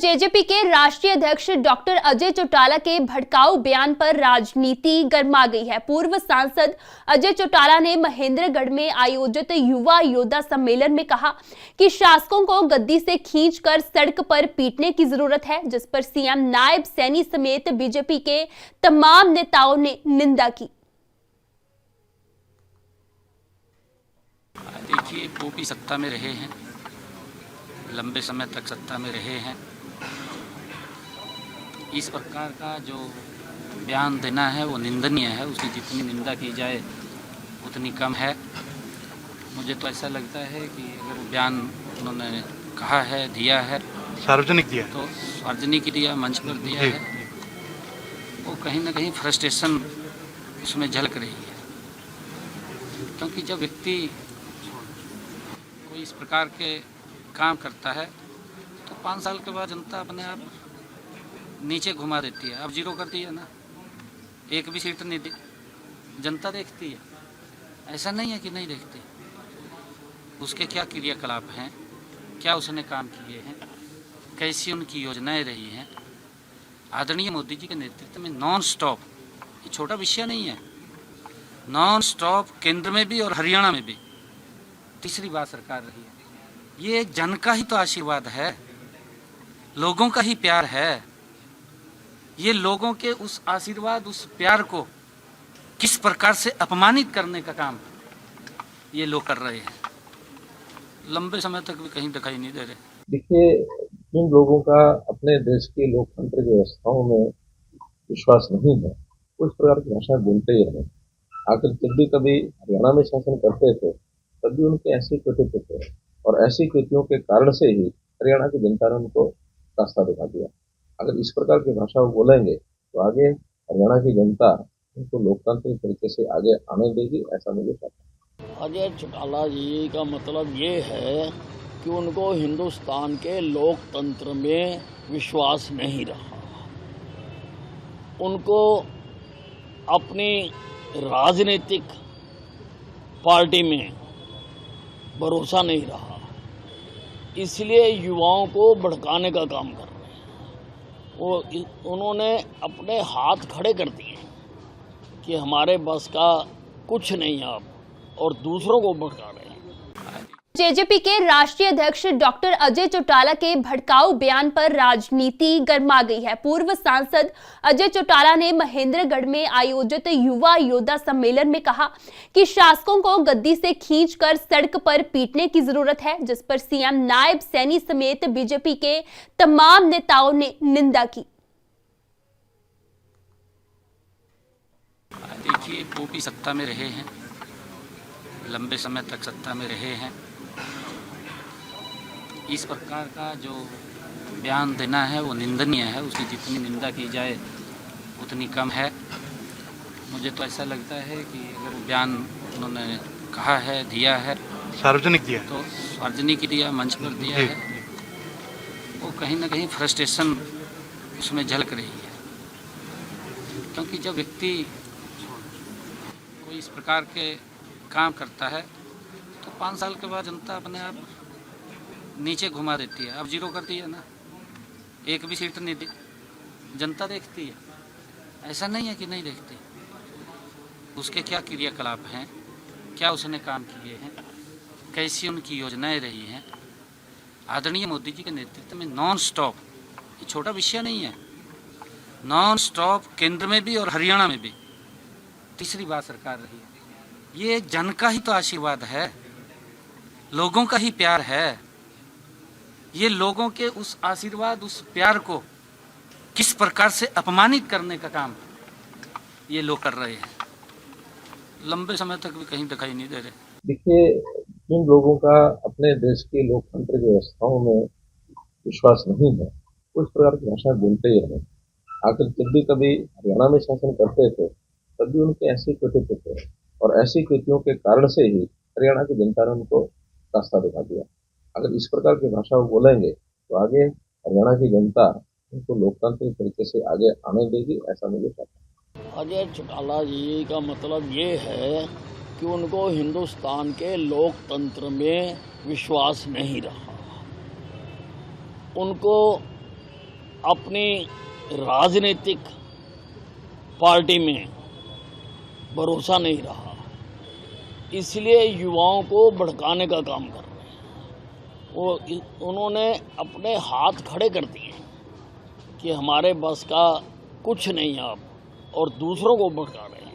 JJP के राष्ट्रीय अध्यक्ष डॉक्टर अजय चौटाला के भड़काऊ बयान पर राजनीति गर्मा गई है। पूर्व सांसद अजय चौटाला ने महेंद्रगढ़ में आयोजित युवा योद्धा सम्मेलन में कहा कि शासकों को गद्दी से खींचकर सड़क पर पीटने की जरूरत है, जिस पर सीएम नायब सैनी समेत बीजेपी के तमाम नेताओं ने निंदा की। देखिए, वो भी सत्ता में रहे हैं, लंबे समय तक सत्ता में रहे हैं। इस प्रकार का जो बयान देना है वो निंदनीय है। उसकी जितनी निंदा की जाए उतनी कम है। मुझे तो ऐसा लगता है कि अगर बयान उन्होंने कहा है, दिया है, सार्वजनिक दिया, तो सार्वजनिक दिया, मंच पर दिया है, वो कहीं ना कहीं फ्रस्ट्रेशन उसमें झलक रही है। क्योंकि जब व्यक्ति कोई इस प्रकार के काम करता है तो 5 साल के बाद जनता अपने आप नीचे घुमा देती है। अब जीरो कर दिया ना, एक भी सीट नहीं दी, जनता देखती है। ऐसा नहीं है कि नहीं देखती। उसके क्या क्रियाकलाप हैं, क्या उसने काम किए हैं, कैसी उनकी योजनाएं रही हैं। आदरणीय मोदी जी के नेतृत्व में नॉन स्टॉप, ये छोटा विषय नहीं है, नॉन स्टॉप केंद्र में भी और हरियाणा में भी तीसरी बार सरकार रही है। ये जन का ही तो आशीर्वाद है, लोगों का ही प्यार है। ये लोगों के उस आशीर्वाद, उस प्यार को किस प्रकार से अपमानित करने का काम ये लोग कर रहे हैं। लंबे समय तक भी कहीं दिखाई नहीं दे रहे। देखिए, जिन लोगों का अपने देश की लोकतंत्र व्यवस्थाओं में विश्वास नहीं है, उस प्रकार की भाषा बोलते ही रहे। आखिर जब भी कभी हरियाणा में शासन करते थे तब भी उनके ऐसे कृत्य थे, और ऐसी कृतियों के कारण से ही हरियाणा की जनता ने उनको रास्ता दिखा दिया। अगर इस प्रकार की भाषा वो बोलेंगे तो आगे हरियाणा की जनता उनको लोकतांत्रिक तरीके से आगे आने देगी, ऐसा मुझे लगता है। अजय चौटाला जी का मतलब ये है कि उनको हिंदुस्तान के लोकतंत्र में विश्वास नहीं रहा, उनको अपनी राजनीतिक पार्टी में भरोसा नहीं रहा, इसलिए युवाओं को भड़काने का काम कर रहे हैं। उन्होंने अपने हाथ खड़े कर दिए कि हमारे बस का कुछ नहीं आप, और दूसरों को भड़का रहे हैं। जेजेपी के राष्ट्रीय अध्यक्ष डॉक्टर अजय चौटाला के भड़काऊ बयान पर राजनीति गर्मा गई है। पूर्व सांसद अजय चौटाला ने महेंद्रगढ़ में आयोजित युवा योद्धा सम्मेलन में कहा कि शासकों को गद्दी से खींचकर सड़क पर पीटने की जरूरत है, जिस पर सीएम नायब सैनी समेत बीजेपी के तमाम नेताओं ने निंदा की। देखिए, वो भी सत्ता में रहे हैं, लंबे समय तक सत्ता में रहे हैं। इस प्रकार का जो बयान देना है वो निंदनीय है। उसकी जितनी निंदा की जाए उतनी कम है। मुझे तो ऐसा लगता है कि अगर बयान उन्होंने कहा है, दिया है, सार्वजनिक दिया, तो सार्वजनिक दिया, मंच पर दिया है, वो कहीं ना कहीं फ्रस्ट्रेशन उसमें झलक रही है। क्योंकि जब व्यक्ति कोई इस प्रकार के काम करता है तो 5 साल के बाद जनता अपने आप नीचे घुमा देती है। अब जीरो कर दिया ना, एक भी सीट नहीं दी, जनता देखती है। ऐसा नहीं है कि नहीं देखती। उसके क्या क्रियाकलाप हैं, क्या उसने काम किए हैं, कैसी उनकी योजनाएं रही हैं। आदरणीय मोदी जी के नेतृत्व में नॉन स्टॉप, ये छोटा विषय नहीं है, नॉन स्टॉप केंद्र में भी और हरियाणा में भी तीसरी बार सरकार रही है। ये जन का ही तो आशीर्वाद है, लोगों का ही प्यार है। ये लोगों के उस आशीर्वाद, उस प्यार को किस प्रकार से अपमानित करने का काम ये लोग कर रहे हैं। लंबे समय तक भी कहीं दिखाई नहीं दे रहे। देखिए, जिन लोगों का अपने देश की लोकतंत्र व्यवस्थाओं में विश्वास नहीं है, उस प्रकार की भाषा बोलते ही रहे। आखिर जब भी कभी हरियाणा में शासन करते थे तब भी उनके ऐसे कृत्य थे, और ऐसी कृतियों के कारण से ही हरियाणा की जनता ने उनको रास्ता दिखा दिया। अगर इस प्रकार की भाषा वो बोलेंगे तो आगे हरियाणा की जनता उनको लोकतांत्रिक तरीके से आगे आने देगी, ऐसा मुझे लगता है। अजय चौटाला जी का मतलब ये है कि उनको हिंदुस्तान के लोकतंत्र में विश्वास नहीं रहा, उनको अपनी राजनीतिक पार्टी में भरोसा नहीं रहा, इसलिए युवाओं को भड़काने का काम कर रहे हैं। उन्होंने अपने हाथ खड़े कर दिए कि हमारे बस का कुछ नहीं आप, और दूसरों को भड़का रहे हैं।